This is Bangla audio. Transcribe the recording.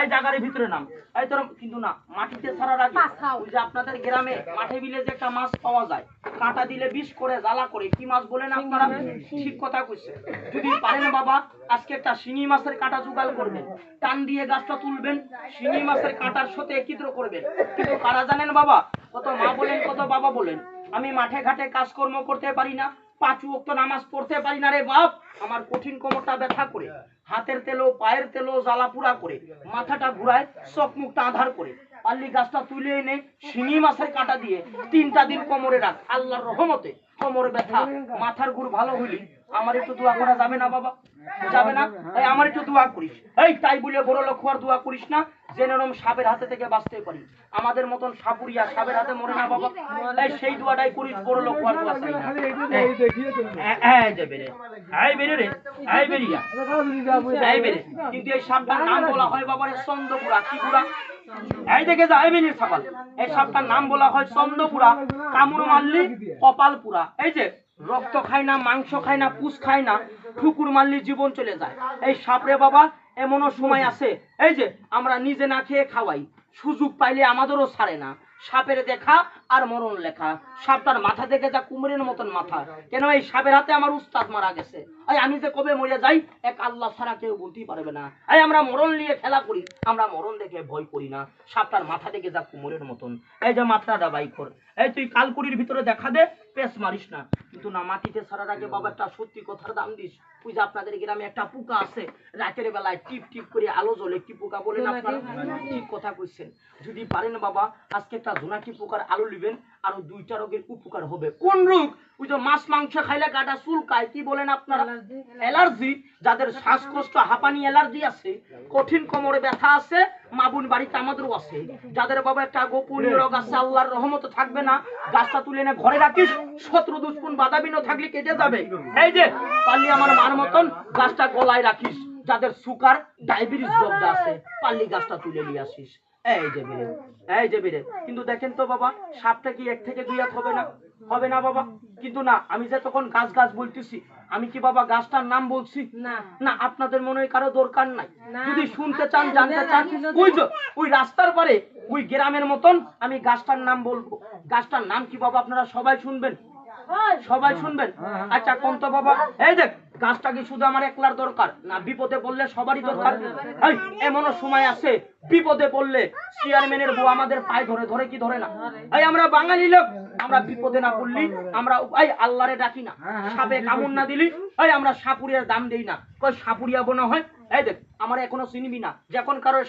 এই জায়গার ভিতরে নাম এই তোর কিন্তু না মাটিতে ছাড়ার আগে ওই যে আপনাদের গ্রামে মাঠে বিলে যে একটা মাছ পাওয়া যায় কাঁটা দিলে বিষ করে জ্বালা করে কি মাছ বলেন আপনারা ঠিক কথা কইছে যদি পারেন বাবা আজকে একটা শিঙি মাছের কাঁটা জোগাড় করবেন টান দিয়ে গাছটা তুলবেন শিঙি মাছের কাঁটার সাথে একত্র করবেন কিন্তু কারা জানেন বাবা কত মা বলেন কত বাবা বলেন আমি মাঠে ঘাটে কাজকর্ম করতে পারি না 5 ওয়াক্ত নামাজ পড়তে পারি না রে বাপ আমার কঠিন কোমরটা ব্যথা করে হাতের তেলো পায়ের তেলো জ্বালা পুরা করে মাথাটা ঘুরায় চোখ মুখটা আধার করে পাল্লি গাছটা তুলে এনে শিঙি মাছের কাঁটা দিয়ে 3টা দিন কোমরে রাখ আল্লাহর রহমতে কোমর ব্যথা মাথার গুড় ভালো হইলি আমার একটু দোয়া করা যাবে না বাবা যাবে না এই আমার একটু দোয়া করিস এই তাই বলে বড় লোক হওয়ার দোয়া করিস না যেরকম সাপের হাতে থেকে বাঁচতে পারি আমাদের মতন সাপুরিয়া সাপের হাতে মরে না বাবা এই সেই দোয়াটাই করিস বড় লোক হওয়ার দোয়া চাই না এই যে বেরে এই বেরে রে এই বেরিয়া এই বেরে কিন্তু এই সাপটার নাম বলা হয় বাবারে চন্দ্রপুরা কি পুরা এই দেখে যা এই বেরির ছাপাল এই সাপটার নাম বলা হয় চন্দ্রপুরা কামড় মারলি কপাল পুরা এই যে রক্ত খায় না মাংস খায় না পুষ খায় না ঠুকুর মারলি জীবন চলে যায় এই সাপরে বাবা এমনও সময় আছে এই যে আমরা নিজে না খেয়ে খাওয়াই সুযোগ পাইলে আমাদেরও ছাড়ে না সাপের দেখা আর মরণ লেখা সাপটার মাথা দেখে যা কুমড়ের মতন মাথা কেন এই সাপের হাতে আমার উস্তাদ মারা গেছে এই আমি যে কবে মরে যাই এক আল্লাহ ছাড়া কেউ বলতেই পারবে না এই আমরা মরণ নিয়ে খেলা করি আমরা মরণ দেখে ভয় করি না সাপটার মাথা দেখে যা কুমড়ের মতন এই যে মাথাটা বাই কর এই তুই কালকুড়ির ভিতরে দেখা দে পেস মারিস না কিন্তু না মাটিতে ছাড়ার আগে বাবা একটা সত্যি কথার দাম দিস তুই যে আপনাদের গ্রামে একটা পোকা আছে রাতের বেলায় টিপ টিপ করে আলো জ্বলে কি পোকা বলেন আপনারা ঠিক কথা কইছেন যদি পারেন বাবা আজকে একটা জোনাকি পোকার আলো লিবেন আর 2টা রোগের উপকার হবে কোন রোগ ওই যে মাছ মাংস খাইলে গাটা চুলকায় কি বলেন আপনারা অ্যালার্জি যাদের শ্বাসকষ্ট হাঁপানি অ্যালার্জি আছে কঠিন কোমরে ব্যথা আছে মাবুন বাড়িতে আমাদেরও আছে যাদের বাবা একটা গোপনীয় রোগ আছে আল্লাহর রহমত থাকবে না গাছটা তুলে এনে ঘরে রাখিস শত্রু দুশ্মন বাধা বিঘ্ন থাকলে কেটে যাবে এই যে পারলি আমার মার মতন গাছটা গলায় রাখিস যাদের সুগার ডায়াবেটিস রোগটা আছে পারলি গাছটা তুলে নিয়ে আসিস এই যে বেরে কিন্তু দেখেন তো বাবা সাপটা কি 1 থেকে 2 হাত হবে না বাবা কিন্তু না আমি যে তখন গাছ গাছ বলতেছি আমি কি বাবা গাছটার নাম বলছি না না আপনাদের মনে হয় কারো দরকার নাই যদি শুনতে চান জানতে চান ওই রাস্তার পারে ওই গ্রামের মতন আমি গাছটার নাম বলবো গাছটার নাম কি বাবা আপনারা সবাই শুনবেন আচ্ছা কোন তো বাবা এই দেখ গাছটা কি শুধু আমার একলার দরকার না বিপদে পড়লে সবারই দরকার এই এমনও সময় আছে বিপদে পড়লে চেয়ারম্যানের বউ আমাদের পায়ে ধরে কি ধরে না এই আমরা বাঙালি লোক আমরা বিপদে না পড়লি আমরা এই আল্লাহরে ডাকি না সাপে কামড় না দিলি এই আমরা সাপুরিয়ার দাম দেই না কই সাপুরিয়া বোনা হয় এই দেখ আমার এখনো চিনবি না যখন কারো